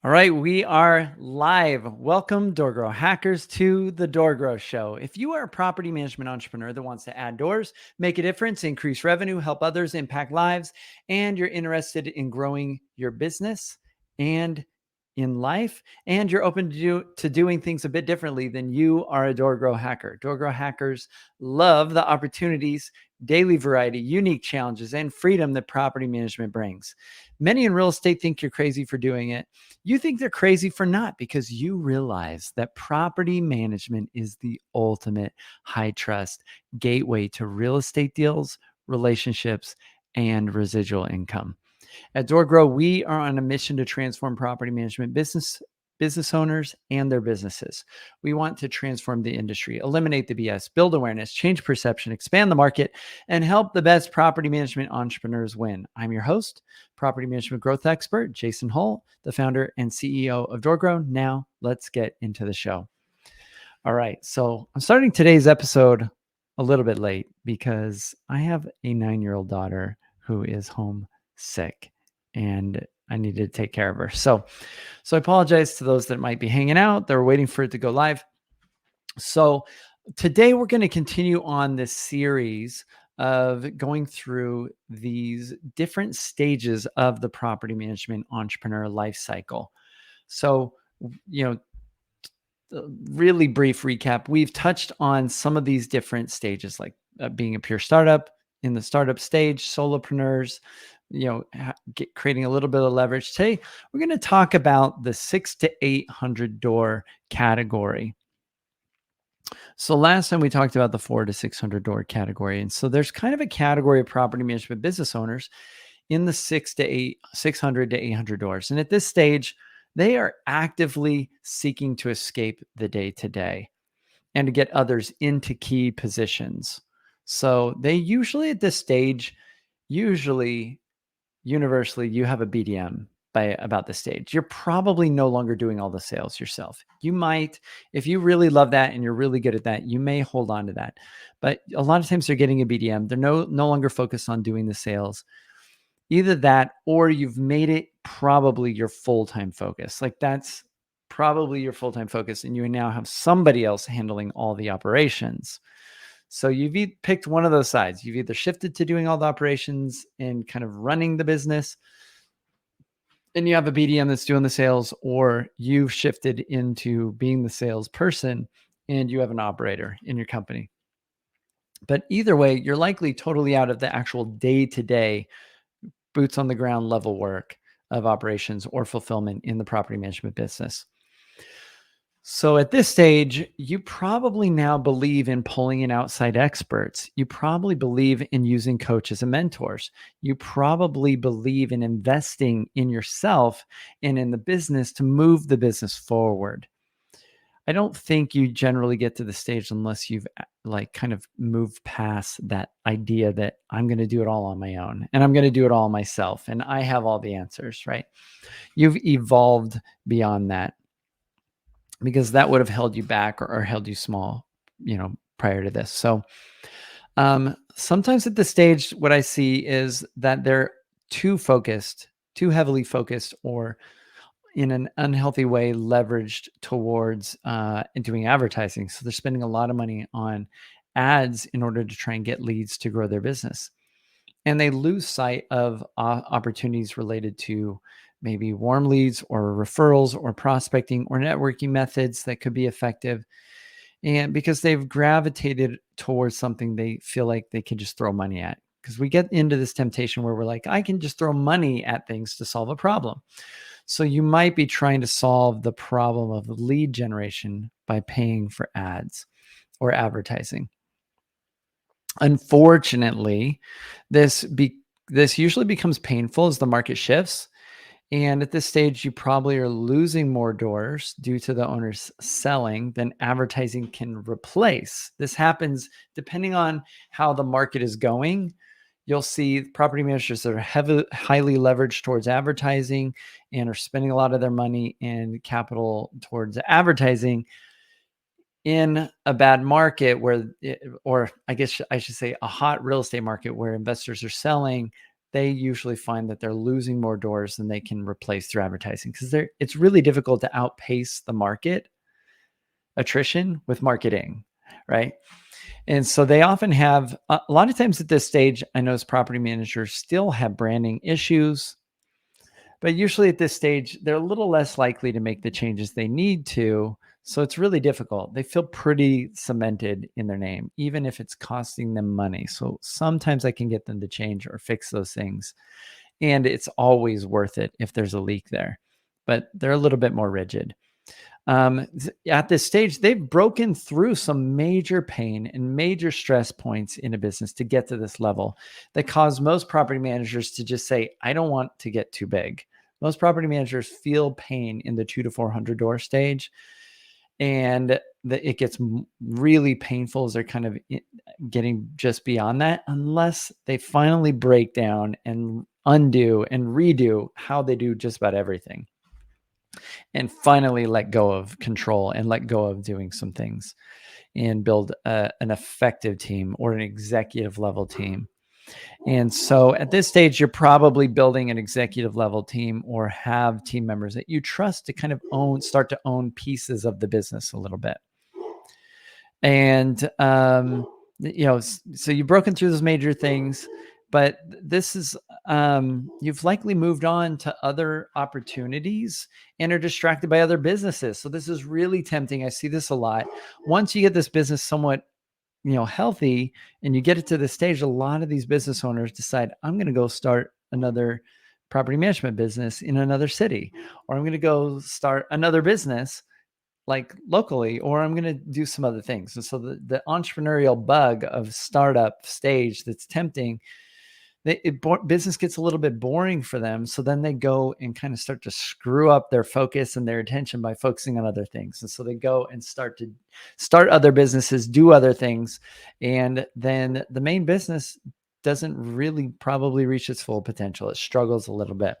All right, we are live. Welcome, DoorGrow hackers, to the DoorGrow Show. If you are a property management entrepreneur that wants to add doors, make a difference, increase revenue, help others, impact lives, and you're interested in growing your business and in life, and you're open to doing things a bit differently, then you are a DoorGrow hacker. DoorGrow hackers love the opportunities, daily variety, unique challenges, and freedom that property management brings. Many in real estate think you're crazy for doing it. You think they're crazy for not, because you realize that property management is the ultimate high trust gateway to real estate deals, relationships, and residual income. At DoorGrow, we are on a mission to transform property management business owners and their businesses. We want to transform the industry, eliminate the BS, build awareness, change perception, expand the market, and help the best property management entrepreneurs win. I'm your host, property management growth expert, Jason Hull, the founder and CEO of DoorGrow. Now, let's get into the show. All right. So I'm starting today's episode a little bit late because I have a 9-year-old daughter who is home sick and I needed to take care of her. So I apologize to those that might be hanging out. They're waiting for it to go live. So today we're going to continue on this series of going through these different stages of the property management entrepreneur life cycle. So, you know, really brief recap, we've touched on some of these different stages, like being a pure startup, in the startup stage, solopreneurs, creating a little bit of leverage. Today, we're going to talk about the 600 to 800 door category. So last time we talked about the 400 to 600 door category. And so there's kind of a category of property management business owners in the 600 to 800 doors. And at this stage, they are actively seeking to escape the day to day and to get others into key positions. So they usually at this stage, usually universally, you have a BDM by about this stage. You're probably no longer doing all the sales yourself. You might, if you really love that and you're really good at that, you may hold on to that. But a lot of times they're getting a BDM. They're no longer focused on doing the sales. Either that, or you've made it probably your full-time focus. Like that's probably your full-time focus, and you now have somebody else handling all the operations. So you've picked one of those sides. You've either shifted to doing all the operations and kind of running the business, and you have a BDM that's doing the sales, or you've shifted into being the salesperson and you have an operator in your company. But either way, you're likely totally out of the actual day-to-day boots on the ground level work of operations or fulfillment in the property management business. So at this stage, you probably now believe in pulling in outside experts. You probably believe in using coaches and mentors. You probably believe in investing in yourself and in the business to move the business forward. I don't think you generally get to the stage unless you've like kind of moved past that idea that I'm going to do it all on my own and I'm going to do it all myself and I have all the answers, right? You've evolved beyond that because that would have held you back or held you small, prior to this. So sometimes at this stage, what I see is that they're too focused, too heavily focused, or in an unhealthy way leveraged towards doing advertising. So they're spending a lot of money on ads in order to try and get leads to grow their business. And they lose sight of opportunities related to maybe warm leads or referrals or prospecting or networking methods that could be effective. And because they've gravitated towards something they feel like they can just throw money at. Because we get into this temptation where we're like, I can just throw money at things to solve a problem. So you might be trying to solve the problem of lead generation by paying for ads or advertising. Unfortunately, this usually becomes painful as the market shifts. And at this stage, you probably are losing more doors due to the owners selling than advertising can replace. This happens depending on how the market is going. You'll see property managers that are highly leveraged towards advertising and are spending a lot of their money and capital towards advertising in a bad market or I guess I should say a hot real estate market where investors are selling. they usually find that they're losing more doors than they can replace through advertising, because it's really difficult to outpace the market attrition with marketing, right? And so they often have a lot of times at this stage, I notice property managers still have branding issues, but usually at this stage, they're a little less likely to make the changes they need to. So it's really difficult. They feel pretty cemented in their name, even if it's costing them money. So sometimes I can get them to change or fix those things. And it's always worth it if there's a leak there, but they're a little bit more rigid. At this stage, they've broken through some major pain and major stress points in a business to get to this level that cause most property managers to just say, I don't want to get too big. Most property managers feel pain in the 2 to 400 door stage, and it gets really painful as they're kind of getting just beyond that, unless they finally break down and undo and redo how they do just about everything, and finally let go of control and let go of doing some things and build an effective team or an executive level team. And so at this stage, you're probably building an executive level team or have team members that you trust to kind of start to own pieces of the business a little bit. And, so you've broken through those major things, but this is, you've likely moved on to other opportunities and are distracted by other businesses. So this is really tempting. I see this a lot. Once you get this business somewhat, healthy, and you get it to the stage, a lot of these business owners decide, I'm going to go start another property management business in another city, or I'm going to go start another business like locally, or I'm going to do some other things. And so the entrepreneurial bug of startup stage that's tempting, business gets a little bit boring for them. So then they go and kind of start to screw up their focus and their attention by focusing on other things. And so they go and start other businesses, do other things. And then the main business doesn't really probably reach its full potential. It struggles a little bit.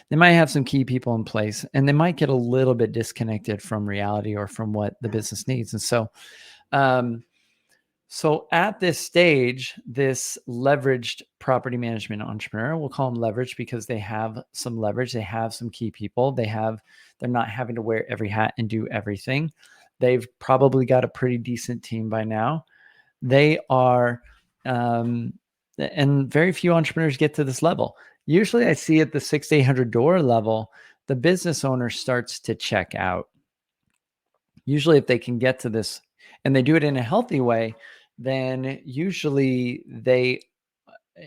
They might have some key people in place, and they might get a little bit disconnected from reality or from what the business needs. And um, so at this stage, this leveraged property management entrepreneur, we'll call them leveraged because they have some leverage. They have some key people. They're not having to wear every hat and do everything. They've probably got a pretty decent team by now. They are, and very few entrepreneurs get to this level. Usually I see at the 600 to 800 door level, the business owner starts to check out. Usually if they can get to this and they do it in a healthy way, then usually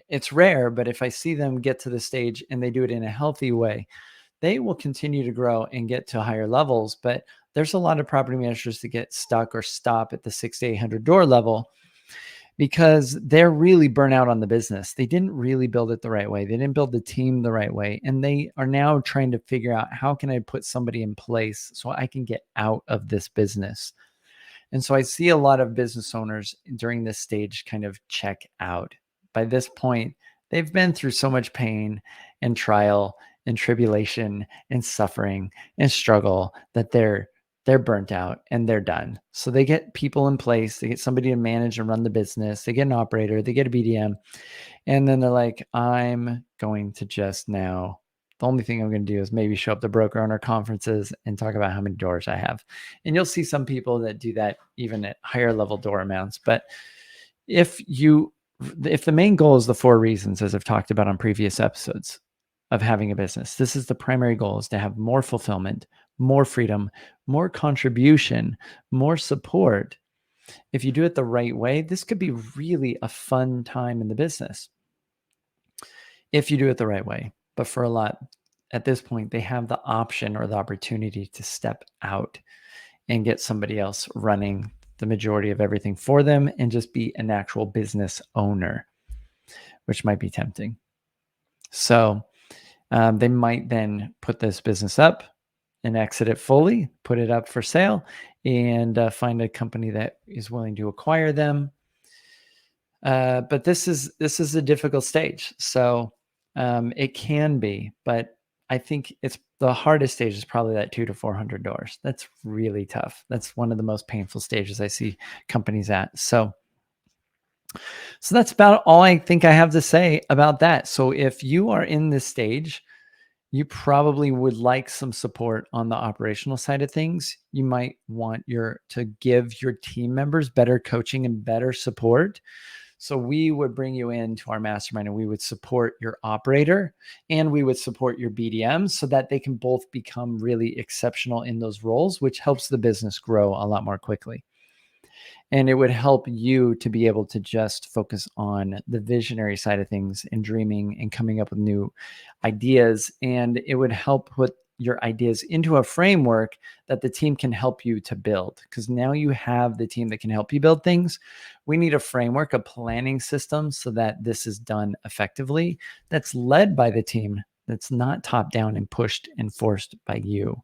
it's rare, but if I see them get to the stage and they do it in a healthy way, they will continue to grow and get to higher levels. But there's a lot of property managers that get stuck or stop at the 600 to 800 door level because they're really burnt out on the business. They didn't really build it the right way. They didn't build the team the right way. And they are now trying to figure out, how can I put somebody in place so I can get out of this business? And so I see a lot of business owners during this stage kind of check out. By this point, they've been through so much pain and trial and tribulation and suffering and struggle that they're burnt out and they're done. So they get people in place, they get somebody to manage and run the business, they get an operator, they get a BDM, and then they're like, I'm going to just now, the only thing I'm going to do is maybe show up to broker owner conferences and talk about how many doors I have. And you'll see some people that do that even at higher level door amounts. But if the main goal is the 4 reasons, as I've talked about on previous episodes, of having a business, this is the primary goal, is to have more fulfillment, more freedom, more contribution, more support. If you do it the right way, this could be really a fun time in the business if you do it the right way. But for a lot, at this point, they have the option or the opportunity to step out and get somebody else running the majority of everything for them and just be an actual business owner, which might be tempting. So they might then put this business up and exit it fully, put it up for sale, and find a company that is willing to acquire them. But this is a difficult stage. So it can be, but I think it's the hardest stage is probably that 200 to 400 doors. That's really tough. That's one of the most painful stages I see companies at. So So that's about all I think I have to say about that. So if you are in this stage, you probably would like some support on the operational side of things. You might want to give your team members better coaching and better support. So we would bring you into our mastermind and we would support your operator and we would support your BDM so that they can both become really exceptional in those roles, which helps the business grow a lot more quickly. And it would help you to be able to just focus on the visionary side of things and dreaming and coming up with new ideas. And it would help put your ideas into a framework that the team can help you to build. Because now you have the team that can help you build things. We need a framework, a planning system so that this is done effectively, that's led by the team, that's not top down and pushed and forced by you.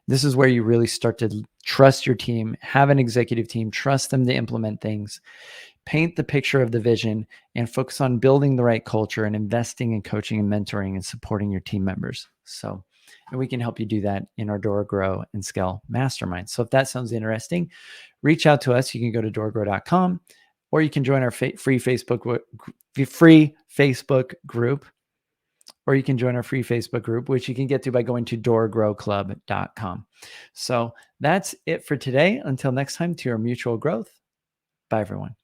This is where you really start to trust your team, have an executive team, trust them to implement things, paint the picture of the vision, and focus on building the right culture and investing in coaching and mentoring and supporting your team members. So, and we can help you do that in our DoorGrow and Scale Mastermind. So if that sounds interesting, reach out to us. You can go to doorgrow.com or you can join our free Facebook group, or you can join our free Facebook group, which you can get to by going to doorgrowclub.com. So that's it for today. Until next time, to your mutual growth. Bye, everyone.